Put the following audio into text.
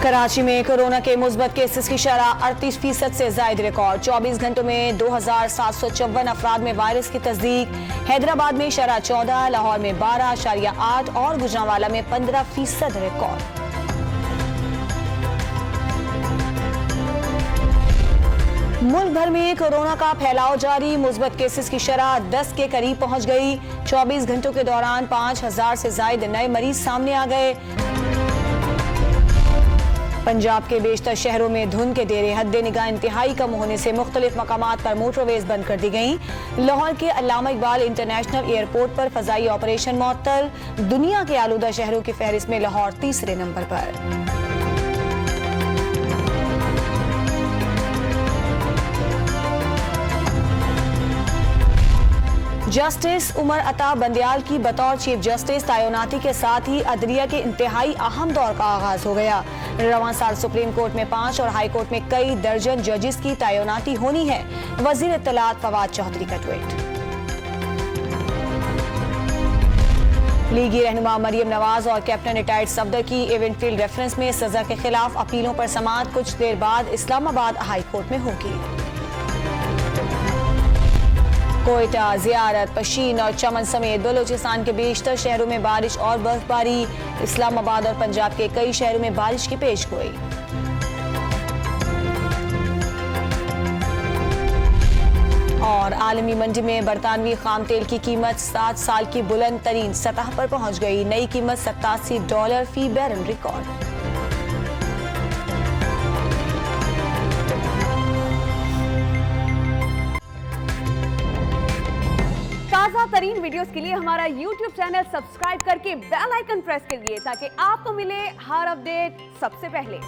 कराची में कोरोना के मुस्बत केसेस की शरह 38% से ज्यादा रिकॉर्ड। 24 घंटों में 2754 अफराद में वायरस की तस्दीक। हैदराबाद में शरह 14, लाहौर में 12.8 और गुजरांवाला में 15% रिकॉर्ड। मुल्क भर में कोरोना का फैलाव जारी। मुस्बत केसेस की शरह 10 के करीब पहुंच गई। 24 घंटों के दौरान 5000 से ज्यादा नए मरीज सामने आ गए। पंजाब के बेशतर शहरों में धुंध के डेरे हद निगाह इंतहाई कम होने से मुख्तलिफ मकामात पर मोटरवेज बंद कर दी गई। लाहौर के अल्लामा इकबाल इंटरनेशनल एयरपोर्ट पर फजाई ऑपरेशन मुअत्तल। दुनिया के आलूदा शहरों की फहरिस्त में लाहौर तीसरे नंबर पर। जस्टिस उमर अता बंदियाल की बतौर चीफ जस्टिस तैनाती के साथ ही अदलिया के इंतहाई अहम दौर का आगाज हो गया। रवां साल सुप्रीम कोर्ट में 5 और हाई कोर्ट में कई दर्जन जजेस की तैनाती होनी है। वजीर इत्तलात फवाद चौधरी का ट्वीट। लीगी रहनुमा मरियम नवाज और कैप्टन रिटायर्ड सफदर की इवेंट फील्ड रेफरेंस में सजा के खिलाफ अपीलों पर समाअत कुछ देर बाद इस्लामाबाद हाई कोर्ट में होगी। कोयटा, जियारत, पशीन और चमन समेत बलोचिस्तान के बेशतर शहरों में बारिश और बर्फबारी। इस्लामाबाद और पंजाब के कई शहरों में बारिश की पेशगोई। और आलमी मंडी में बरतानवी खाम तेल की कीमत 7 साल की बुलंद तरीन सतह पर पहुंच गई। नई कीमत $87 फी बैरल रिकॉर्ड। ताज़ा तरीन वीडियोस के लिए हमारा YouTube चैनल सब्सक्राइब करके बेल आइकन प्रेस करिए ताकि आपको मिले हर अपडेट सबसे पहले।